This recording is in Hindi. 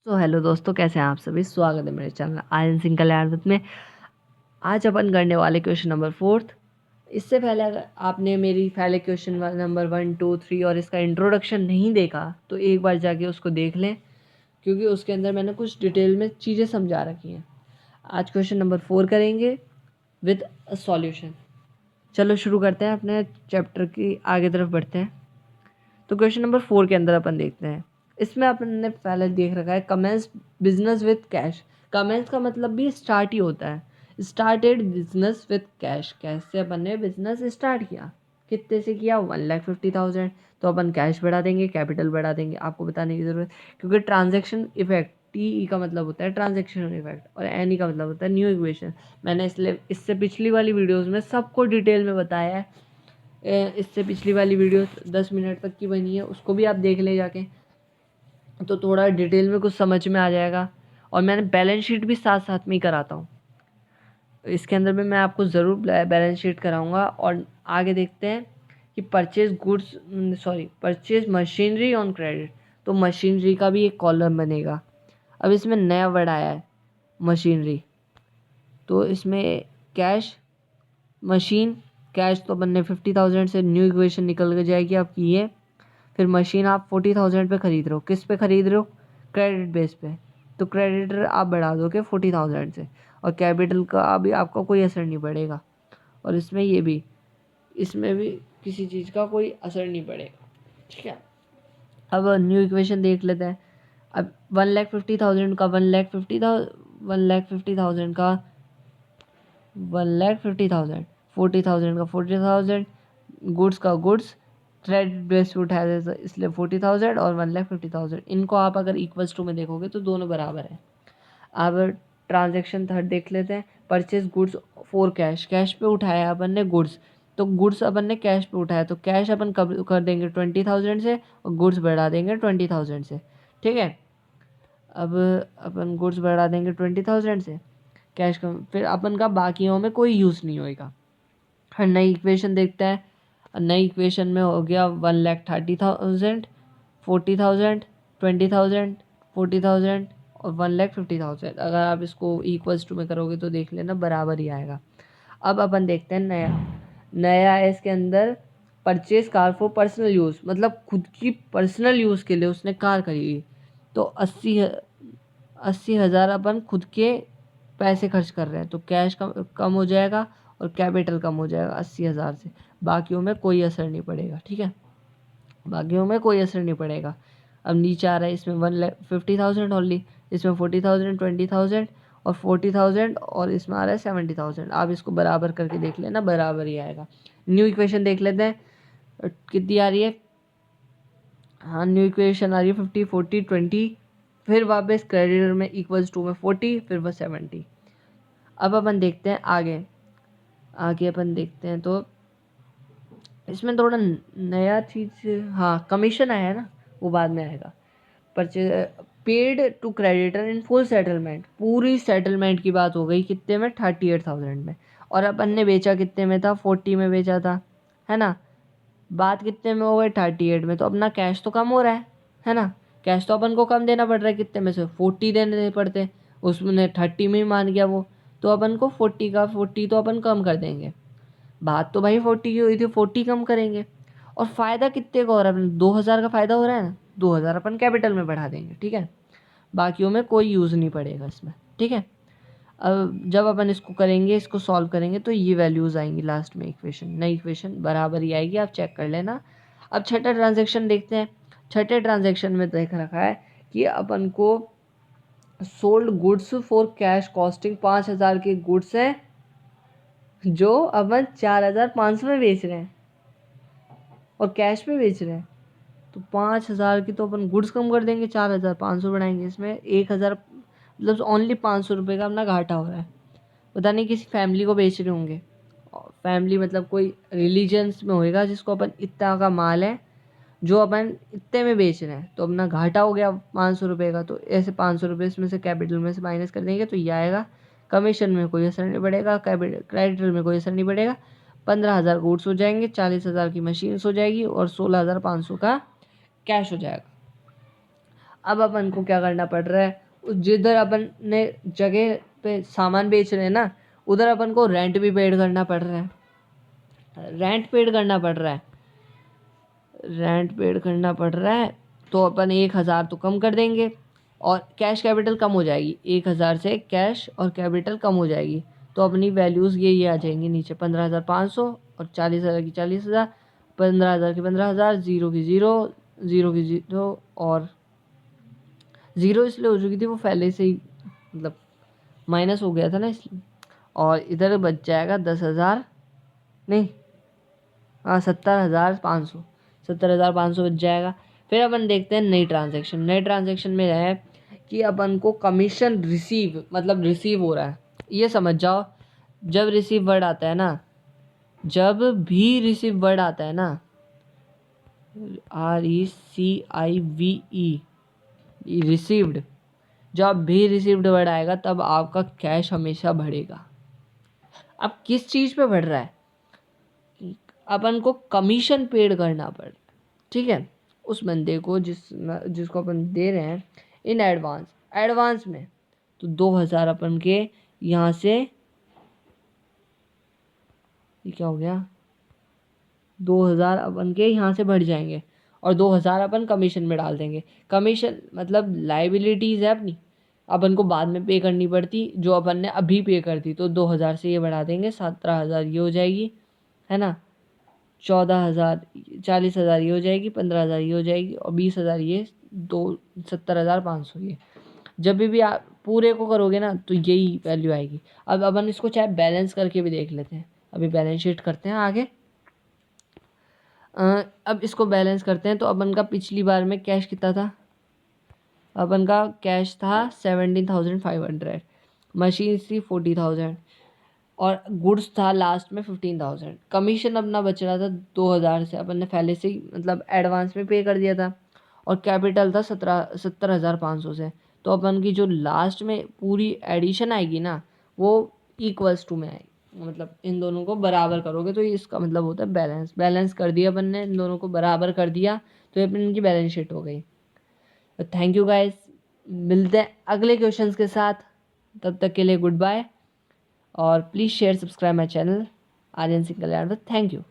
हेलो दोस्तों, कैसे हैं आप सभी। स्वागत है मेरे चैनल आर्यन सिंह कल्याणवत में। आज अपन करने वाले क्वेश्चन नंबर 4। इससे पहले अगर आपने मेरी पहले क्वेश्चन नंबर 1, 2, 3 और इसका इंट्रोडक्शन नहीं देखा तो एक बार जाके उसको देख लें, क्योंकि उसके अंदर मैंने कुछ डिटेल में चीज़ें समझा रखी हैं। आज क्वेश्चन नंबर 4 करेंगे विद अ सॉल्यूशन। चलो शुरू करते हैं, अपने चैप्टर की आगे तरफ बढ़ते हैं। तो क्वेश्चन नंबर 4 के अंदर अपन देखते हैं। इसमें अपन ने पहले देख रखा है commence business with cash. Commence का मतलब भी स्टार्ट ही होता है। Started business with cash, cash से अपन ने बिजनेस स्टार्ट किया। कितने से किया? 1,50,000। तो अपन कैश बढ़ा देंगे, कैपिटल बढ़ा देंगे, आपको बताने की ज़रूरत, क्योंकि ट्रांजेक्शन इफेक्ट, टी का मतलब होता है ट्रांजेक्शन इफेक्ट और एन का मतलब होता है न्यू इक्वेशन। मैंने इसलिए इससे पिछली वाली वीडियोज़ में सबको डिटेल में बताया है। इससे पिछली वाली वीडियो 10 मिनट तक की बनी है, उसको भी आप देख ले जाके, तो थोड़ा डिटेल में कुछ समझ में आ जाएगा। और मैंने बैलेंस शीट भी साथ साथ में ही कराता हूँ। इसके अंदर में मैं आपको ज़रूर बैलेंस शीट कराऊंगा। और आगे देखते हैं कि परचेज मशीनरी ऑन क्रेडिट। तो मशीनरी का भी एक कॉलम बनेगा। अब इसमें नया वर्ड आया है, मशीनरी। तो इसमें कैश, मशीन, कैश तो बनने 50,000 से न्यू इक्वेशन निकल के जाएगी आपकी ये। फिर मशीन आप 40,000 पे ख़रीद रहे हो। किस पे ख़रीद रहे हो? क्रेडिट बेस पे। तो क्रेडिटर आप बढ़ा दोगे 40,000 से, और कैपिटल का अभी आपका कोई असर नहीं पड़ेगा। और इसमें भी किसी चीज़ का कोई असर नहीं पड़ेगा। ठीक है, अब न्यू इक्वेशन देख लेते हैं। अब 1,50,000 का 1,50,000 का 1,50,000, 40,000 का 40,000, गुड्स का गुड्स, क्रेडिट बेस पे उठाया जाए इसलिए 40,000 और 1,50,000। इनको आप अगर इक्वल्स टू में देखोगे तो दोनों बराबर है। अब ट्रांजैक्शन थर्ड देख लेते हैं। Purchase goods for cash, cash पे उठाया अपन ने गुड्स, तो गुड्स अपन ने कैश पे उठाया, तो कैश अपन कब कर देंगे 20,000 से, और गुड्स बढ़ा देंगे 20,000 से। ठीक है, अब अपन गुड्स बढ़ा देंगे 20,000 से, कैश का फिर अपन का बाकियों में कोई यूज़ नहीं होएगा। फिर नई इक्वेशन देखते हैं। नई इक्वेशन में हो गया 1,30,000, 40,000, 20,000, 40,000 और 1,50,000। अगर आप इसको इक्वल्स टू में करोगे तो देख लेना बराबर ही आएगा। अब अपन देखते हैं नया। नया है इसके अंदर purchase car for personal use, मतलब खुद की पर्सनल यूज़ के लिए उसने कार खरीदी। तो 80,000 अपन खुद के पैसे खर्च कर रहे हैं, तो कैश कम हो जाएगा और कैपिटल कम हो जाएगा 80,000 से। बाकियों में कोई असर नहीं पड़ेगा। ठीक है, बाकियों में कोई असर नहीं पड़ेगा। अब नीचे आ रहा है इसमें 1,50,000 ओनली, इसमें 40,000, 20,000 और 40,000, और इसमें आ रहा है 70,000। आप इसको बराबर करके देख लेना, बराबर ही आएगा। न्यू इक्वेशन देख लेते हैं कितनी आ रही है। हाँ, न्यू इक्वेशन आ रही है 50, 40, 20, फिर वापस क्रेडिटर में इक्वल्स टू में 40, फिर वह 70। अब अपन देखते हैं आगे। आगे अपन देखते हैं तो इसमें थोड़ा नया चीज़, हाँ कमीशन आया है ना, वो बाद में आएगा। Purchase paid to creditor in full settlement, पूरी सेटलमेंट की बात हो गई कितने में? 38,000 में। और अपन ने बेचा कितने में था? 40 में बेचा था, है ना। बात कितने में हो गई? 38 में। तो अपना कैश तो कम हो रहा है ना। कैश तो अपन को कम देना पड़ रहा है, कितने में से? 40 देने पड़ते, उसने 30 में ही मान गया वो, तो अपन को 40 का 40 तो अपन कम कर देंगे। बात तो भाई 40 की हुई थी, 40 कम करेंगे। और फ़ायदा कितने का हो रहा है? 2,000 का फ़ायदा हो रहा है ना, 2,000 अपन कैपिटल में बढ़ा देंगे। ठीक है, बाकियों में कोई यूज़ नहीं पड़ेगा इसमें। ठीक है, अब जब अपन इसको करेंगे, इसको सॉल्व करेंगे, तो ये वैल्यूज़ आएंगी लास्ट में। इक्वेशन, नई इक्वेशन बराबर ही आएगी, आप चेक कर लेना। अब छठा ट्रांजेक्शन देखते हैं। छठे ट्रांजेक्शन में देख रखा है कि अपन को sold goods for cash costing 5,000 के गुड्स हैं जो अपन 4,500 में बेच रहे हैं और कैश में बेच रहे हैं। तो 5,000 की तो अपन गुड्स कम कर देंगे, 4,500 बढ़ाएंगे। इसमें 1,000 मतलब ओनली 500 रुपये का अपना घाटा हो रहा है। पता नहीं किसी फैमिली को बेच रहे होंगे। फैमिली मतलब कोई रिलीजन्स में होएगा जिसको अपन इतना का माल है जो अपन इतने में बेच रहे हैं, तो अपना घाटा हो गया 500 रुपये का। तो ऐसे 500 रुपये इसमें से कैपिटल में से माइनस कर देंगे तो ये आएगा। कमीशन में कोई असर नहीं पड़ेगा, क्रेडिटर में कोई असर नहीं पड़ेगा। 15,000 गुड्स हो जाएंगे, 40,000 की मशीन्स हो जाएगी और 16,500 का कैश हो जाएगा। अब अपन को क्या करना पड़ रहा है, जिधर अपन ने जगह पे सामान बेच रहे हैं ना, उधर अपन को रेंट भी पेड करना पड़ रहा है, रेंट पेड करना पड़ रहा है, रेंट पेड करना पड़ रहा है। तो अपन 1,000 तो कम कर देंगे और कैश कैपिटल कम हो जाएगी, 1,000 से कैश और कैपिटल कम हो जाएगी। तो अपनी वैल्यूज़ ये आ जाएंगी नीचे, 15,500 और 40,000 की 40,000, 15,000 की 15,000, 0 की 0, 0 की 0 और 0 इसलिए हो चुकी थी वो पहले से ही मतलब माइनस हो गया था ना इसलिए। और इधर बच जाएगा 10,000, नहीं हाँ 70,500, 70,500 बच जाएगा। फिर अपन देखते हैं नई ट्रांजैक्शन। नई ट्रांजैक्शन में है कि अपन को कमीशन रिसीव मतलब रिसीव हो रहा है, ये समझ जाओ। जब रिसीव वर्ड आता है ना, जब भी रिसीव वर्ड आता है ना, RECIVE, रिसीव्ड, जब भी रिसीव्ड वर्ड आएगा तब आपका कैश हमेशा बढ़ेगा। अब किस चीज़ पे बढ़ रहा है, अपन को कमीशन पेड करना पड़ रहा है, ठीक है, उस बंदे को जिसको अपन दे रहे हैं इन एडवांस में। तो 2,000 अपन के यहाँ से, ये क्या हो गया, 2,000 अपन के यहाँ से बढ़ जाएंगे और 2,000 अपन कमीशन में डाल देंगे। कमीशन मतलब लाइबिलिटीज़ है अपनी, अपन को बाद में पे करनी पड़ती, जो अपन ने अभी पे कर दी। तो 2,000 से ये बढ़ा देंगे, 17,000 ये हो जाएगी, है ना, 14,000, 40,000 ये हो जाएगी, 15,000 ये हो जाएगी और 20,000 ये, 70,500 ये। जब भी आप पूरे को करोगे ना तो यही वैल्यू आएगी। अब अपन इसको चाहे बैलेंस करके भी देख लेते हैं, अभी बैलेंस शीट करते हैं आगे। अब इसको बैलेंस करते हैं। तो अपन का पिछली बार में कैश कितना था, अपन का कैश था 17,500, मशीन थी 40,000 और गुड्स था लास्ट में 15,000। कमीशन अपना बच रहा था 2,000 से, अपन ने पहले से ही मतलब एडवांस में पे कर दिया था और कैपिटल था 70,500 से। तो अपन की जो लास्ट में पूरी एडिशन आएगी ना वो इक्वल्स टू में आएगी, मतलब इन दोनों को बराबर करोगे तो इसका मतलब होता है बैलेंस। बैलेंस कर दिया अपन ने, इन दोनों को बराबर कर दिया तो ये अपन की बैलेंस शीट हो गई। तो थैंक यू गाइस, मिलते हैं अगले क्वेश्चंस के साथ, तब तक के लिए गुड बाय और please share subscribe my channel Aryan Singh Kalyan. Thank you.